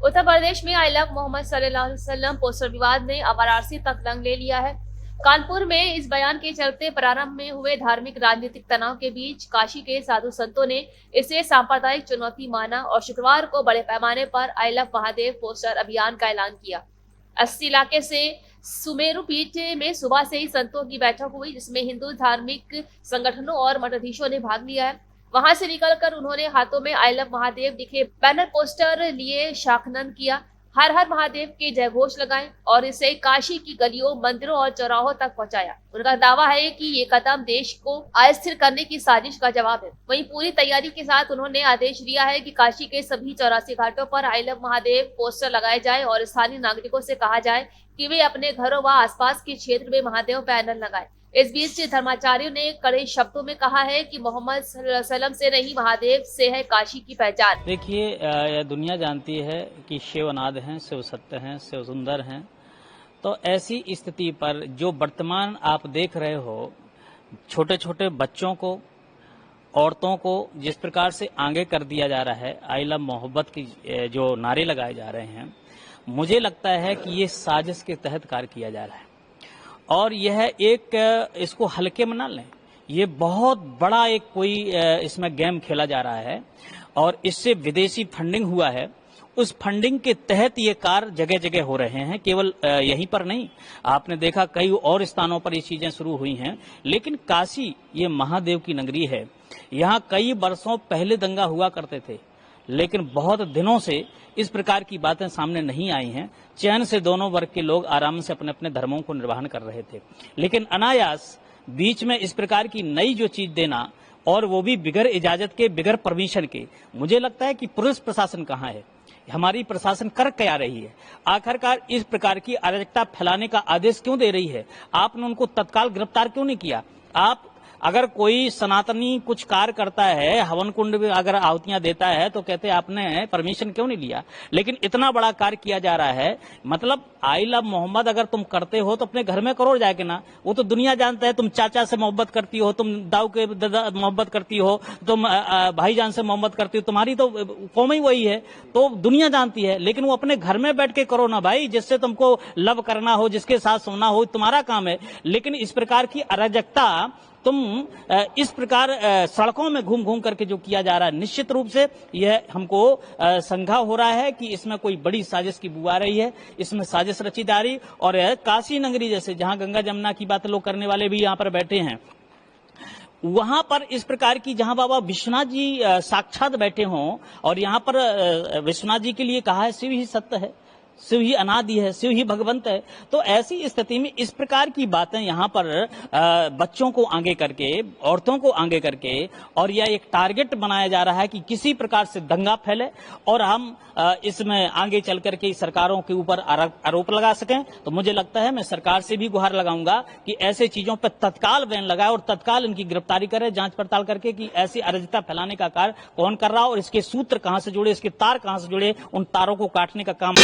उत्तर प्रदेश में I love Mohammad सल्लल्लाहु अलैहि वसल्लम पोस्टर विवाद ने अब वाराणसी तक रंग ले लिया है। कानपुर में इस बयान के चलते प्रारंभ में हुए धार्मिक राजनीतिक तनाव के बीच काशी के साधु संतों ने इसे सांप्रदायिक चुनौती माना और शुक्रवार को बड़े पैमाने पर आई लव महादेव पोस्टर अभियान का ऐलान किया। 80 इलाके से सुमेरु पीठ में सुबह से ही संतों की बैठक हुई, जिसमें हिंदू धार्मिक संगठनों और मठाधीशों ने भाग लिया है। वहां से निकलकर उन्होंने हाथों में आई लव महादेव दिखे बैनर पोस्टर लिए शाखनन किया, हर हर महादेव के जयघोष लगाए और इसे काशी की गलियों, मंदिरों और चौराहों तक पहुंचाया। उनका दावा है कि ये कदम देश को अस्थिर करने की साजिश का जवाब है। वहीं पूरी तैयारी के साथ उन्होंने आदेश दिया है कि काशी के सभी 84 घाटों पर आई लव महादेव पोस्टर लगाए जाए और स्थानीय नागरिकों से कहा जाए कि वे अपने घरों व आसपास के क्षेत्र में महादेव बैनर लगाएं। इस बीच धर्माचार्यों ने कड़े शब्दों में कहा है कि मोहम्मद सल्लल्लाहु अलैहि वसल्लम से नहीं, महादेव से है काशी की पहचान। देखिए, यह दुनिया जानती है कि शिव अनाद हैं, शिव सत्य हैं, शिव सुंदर हैं। तो ऐसी स्थिति पर जो वर्तमान आप देख रहे हो, छोटे छोटे बच्चों को, औरतों को जिस प्रकार से आगे कर दिया जा रहा है, आई लव मोहब्बत की जो नारे लगाए जा रहे हैं, मुझे लगता है कि ये साजिश के तहत कार्य किया जा रहा है और यह एक इसको हल्के में ना लें। ये बहुत बड़ा एक कोई इसमें गेम खेला जा रहा है और इससे विदेशी फंडिंग हुआ है। उस फंडिंग के तहत ये कार्य जगह जगह हो रहे हैं, केवल यहीं पर नहीं, आपने देखा कई और स्थानों पर ये चीजें शुरू हुई हैं। लेकिन काशी ये महादेव की नगरी है। यहाँ कई वर्षों पहले दंगा हुआ करते थे, लेकिन बहुत दिनों से इस प्रकार की बातें सामने नहीं आई हैं। चैन से दोनों वर्ग के लोग आराम से अपने अपने धर्मों को निर्वहन कर रहे थे, लेकिन अनायास बीच में इस प्रकार की नई जो चीज देना, और वो भी बिगर इजाजत के, बिगर परमिशन के, मुझे लगता है कि पुलिस प्रशासन कहाँ है, हमारी प्रशासन कर क्या रही है? आखिरकार इस प्रकार की अराजकता फैलाने का आदेश क्यों दे रही है? आपने उनको तत्काल गिरफ्तार क्यों नहीं किया? आप अगर कोई सनातनी कुछ कार्य करता है, हवन कुंड में अगर आहुतियां देता है, तो कहते हैं आपने परमिशन क्यों नहीं लिया? लेकिन इतना बड़ा कार्य किया जा रहा है। मतलब आई लव मोहम्मद अगर तुम करते हो तो अपने घर में करो जाके ना। वो तो दुनिया जानता है, तुम चाचा से मोहब्बत करती हो, तुम दाऊ के मोहब्बत करती हो, तुम भाईजान से मोहब्बत करती हो, तुम्हारी तो कौम ही वही है, तो दुनिया जानती है। लेकिन वो अपने घर में बैठ के करो ना भाई, जिससे तुमको लव करना हो, जिसके साथ सोना हो, तुम्हारा काम है। लेकिन इस प्रकार की अराजकता तुम इस प्रकार सड़कों में घूम घूम करके जो किया जा रहा है, निश्चित रूप से यह हमको शंका हो रहा है कि इसमें कोई बड़ी साजिश की बू आ रही है, इसमें साजिश रची जा रही। और काशी नगरी जैसे जहां गंगा जमुना की बात लोग करने वाले भी यहाँ पर बैठे हैं, वहां पर इस प्रकार की, जहां बाबा विश्वनाथ जी साक्षात बैठे हों, और यहाँ पर विश्वनाथ जी के लिए कहा है शिव ही सत्य है, शिव ही अनादि है, शिव ही भगवंत है। तो ऐसी स्थिति में इस प्रकार की बातें यहाँ पर बच्चों को आगे करके, औरतों को आगे करके, और यह एक टारगेट बनाया जा रहा है कि किसी प्रकार से दंगा फैले और हम इसमें आगे चल करके सरकारों के ऊपर आरोप लगा सकें। तो मुझे लगता है, मैं सरकार से भी गुहार लगाऊंगा कि ऐसे चीजों पर तत्काल बैन लगाए और तत्काल इनकी गिरफ्तारी करे, जांच पड़ताल करके कि ऐसी अराजकता फैलाने का कार्य कौन कर रहा हो और इसके सूत्र कहां से जुड़े, इसके तार कहां से जुड़े, उन तारों को काटने का काम